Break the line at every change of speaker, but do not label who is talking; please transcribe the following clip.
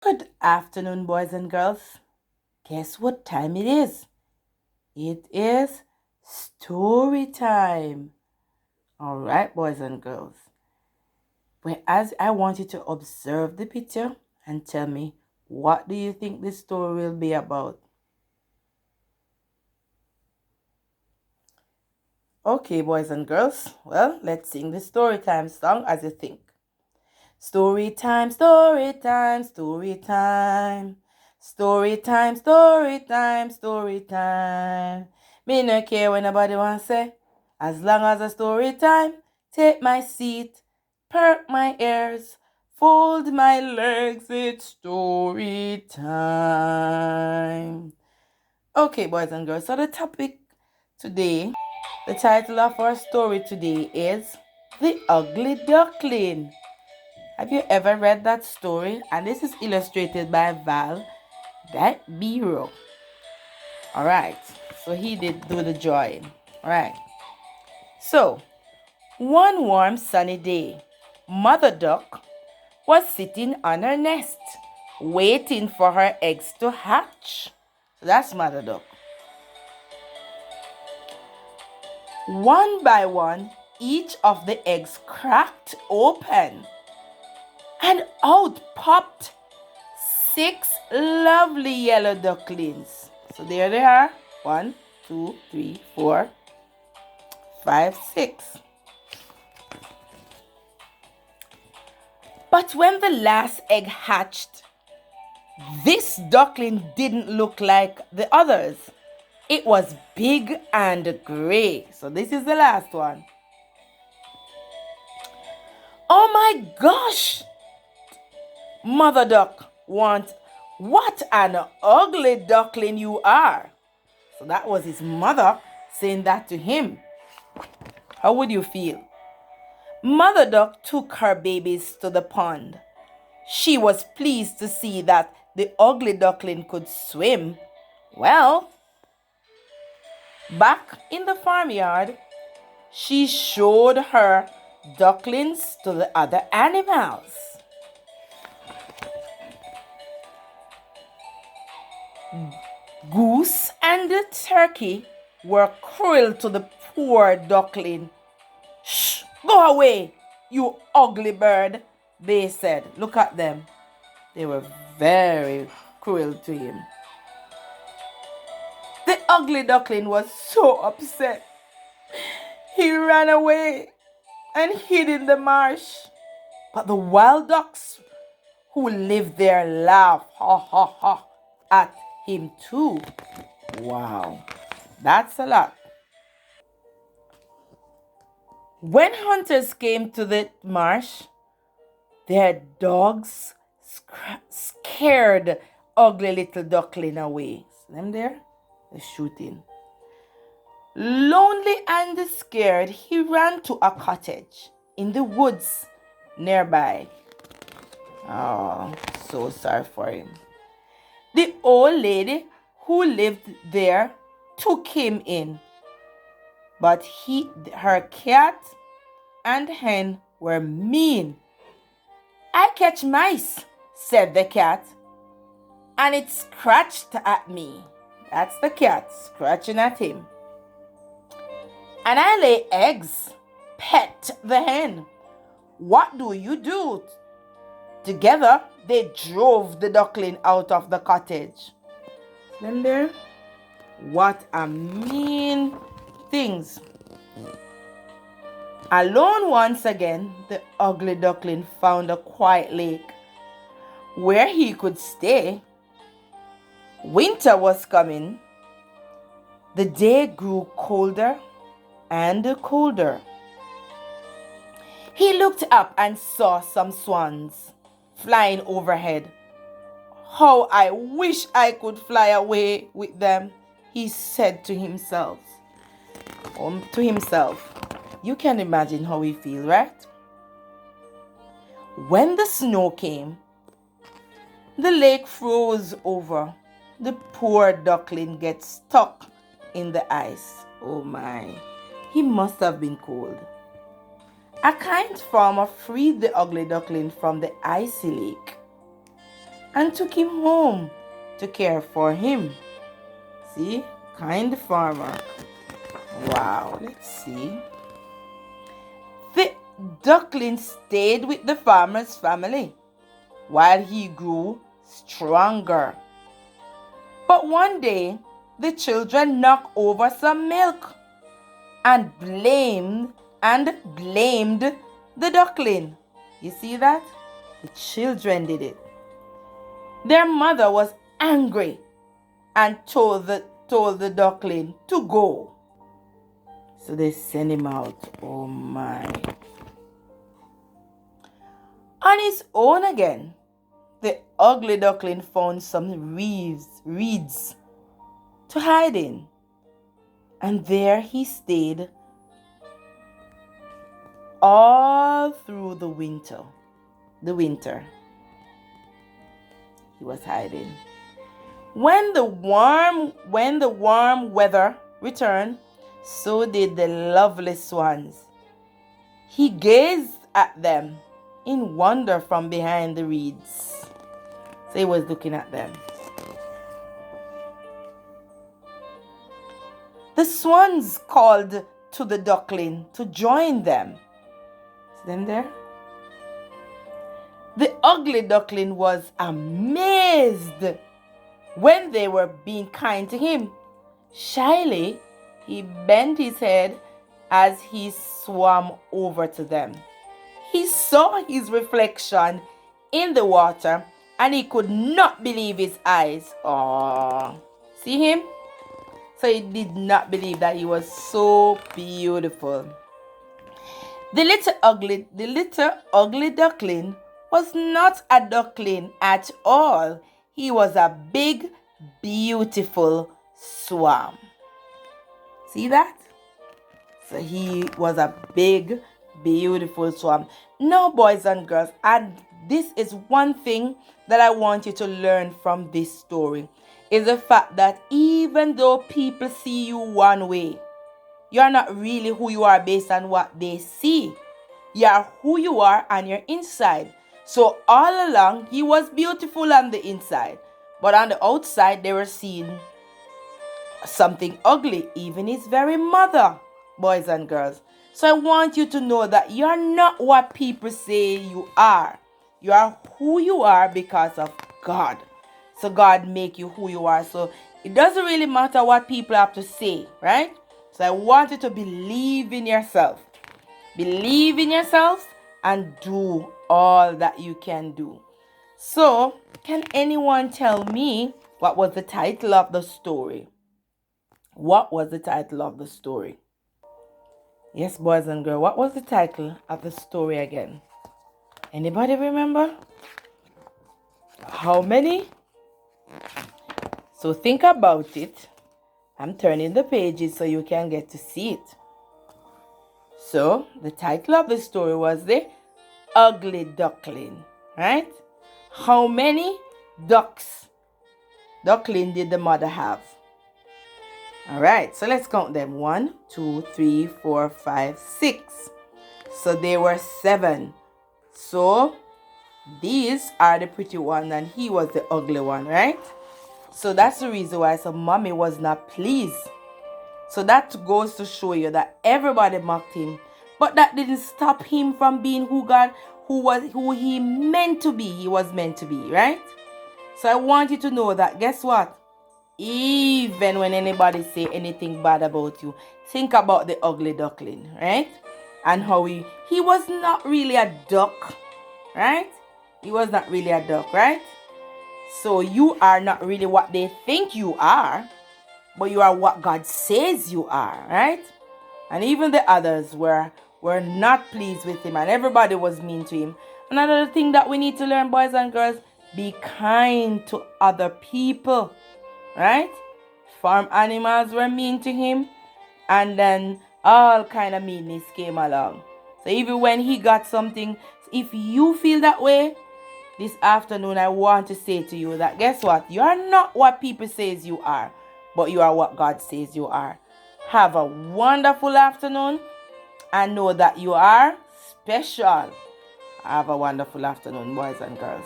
Good afternoon, boys and girls. Guess what time it is? It is story time. All right, boys and girls. As I want you to observe the picture and tell me what do you think this story will be about? Okay, boys and girls. Well, let's sing the story time song as you think. Story time, story time, story time. Story time, story time, story time. Me no care what nobody want say. As long as a story time, take my seat, perk my ears, fold my legs, it's story time. Okay, boys and girls, so the topic today, the title of our story today is The Ugly Duckling. Have you ever read that story? And this is illustrated by Val Biro. All right. So he did do the drawing. All right. So one warm sunny day, Mother Duck was sitting on her nest, waiting for her eggs to hatch. So that's Mother Duck. One by one, each of the eggs cracked open, and out popped 6 lovely yellow ducklings. So there they are. 1, 2, 3, 4, 5, 6. But when the last egg hatched, this duckling didn't look like the others. It was big and gray. So this is the last one. Oh my gosh! Mother Duck what an ugly duckling you are. So that was his mother saying that to him. How would you feel? Mother Duck took her babies to the pond. She was pleased to see that the ugly duckling could swim. Well, back in the farmyard, she showed her ducklings to the other animals. Goose and the turkey were cruel to the poor duckling. Shh, go away, you ugly bird, they said. Look at them. They were very cruel to him. The ugly duckling was so upset. He ran away and hid in the marsh. But the wild ducks who lived there laughed at him too. Wow, that's a lot. When hunters came to the marsh, their dogs scared ugly little duckling away. See them there? They're shooting. Lonely and scared, he ran to a cottage in the woods nearby. Oh, so sorry for him. The old lady who lived there took him in, but her cat and hen were mean. I catch mice, said the cat, and it scratched at me. That's the cat scratching at him. And I lay eggs, pet the hen. What do you do? Together, they drove the duckling out of the cottage. Then there, what a mean things. Alone once again, the ugly duckling found a quiet lake where he could stay. Winter was coming. The day grew colder and colder. He looked up and saw some swans flying overhead. How I wish I could fly away with them, he said to himself. You can imagine how he feels, right? When the snow came, the lake froze over. The poor duckling gets stuck in the ice. Oh my, he must have been cold. A kind farmer freed the ugly duckling from the icy lake. and took him home to care for him. See? Kind farmer. Wow, let's see. The duckling stayed with the farmer's family while he grew stronger. But one day, the children knocked over some milk and blamed the duckling. You see that? The children did it. Their mother was angry and told the duckling to go. So they sent him out. Oh my. On his own again, the ugly duckling found some reeds to hide in. And there he stayed all through the winter. He was hiding. When the warm weather returned, so did the lovely swans. He gazed at them in wonder from behind the reeds. So he was looking at them. The swans called to the duckling to join them. See them there? The ugly duckling was amazed when they were being kind to him. Shyly, he bent his head as he swam over to them. He saw his reflection in the water and he could not believe his eyes. Aww. See him? So he did not believe that he was so beautiful. The little ugly duckling was not a duckling at all. He was a big, beautiful swan. See that? So he was a big, beautiful swan. Now, boys and girls, and this is one thing that I want you to learn from this story, is the fact that even though people see you one way, you're not really who you are based on what they see. You are who you are on your inside. So all along, he was beautiful on the inside. But on the outside, they were seeing something ugly. Even his very mother, boys and girls. So I want you to know that you're not what people say you are. You are who you are because of God. So God make you who you are. So it doesn't really matter what people have to say, right? So I want you to believe in yourself. Believe in yourself and do all that you can do. So, can anyone tell me what was the title of the story? What was the title of the story? Yes, boys and girls, what was the title of the story again? Anybody remember? How many? So think about it. I'm turning the pages so you can get to see it. So, the title of the story was The Ugly Duckling, right? How many duckling did the mother have? All right, so let's count them. 1, 2, 3, 4, 5, 6. So there were 7. So these are the pretty one and he was the ugly one, right? So that's the reason why some mommy was not pleased. So that goes to show you that everybody mocked him, but that didn't stop him from being who he meant to be. He was meant to be, right? So I want you to know that, guess what? Even when anybody say anything bad about you, think about the ugly duckling, right? And how he was not really a duck, right? He was not really a duck, right? So you are not really what they think you are, but you are what God says you are, right? And even the others were not pleased with him, and everybody was mean to him. Another thing that we need to learn, boys and girls, be kind to other people, right? Farm animals were mean to him, and then all kind of meanness came along. So even when he got something, if you feel that way, this afternoon I want to say to you that, guess what? You are not what people says you are, but you are what God says you are. Have a wonderful afternoon and know that you are special. Have a wonderful afternoon, boys and girls.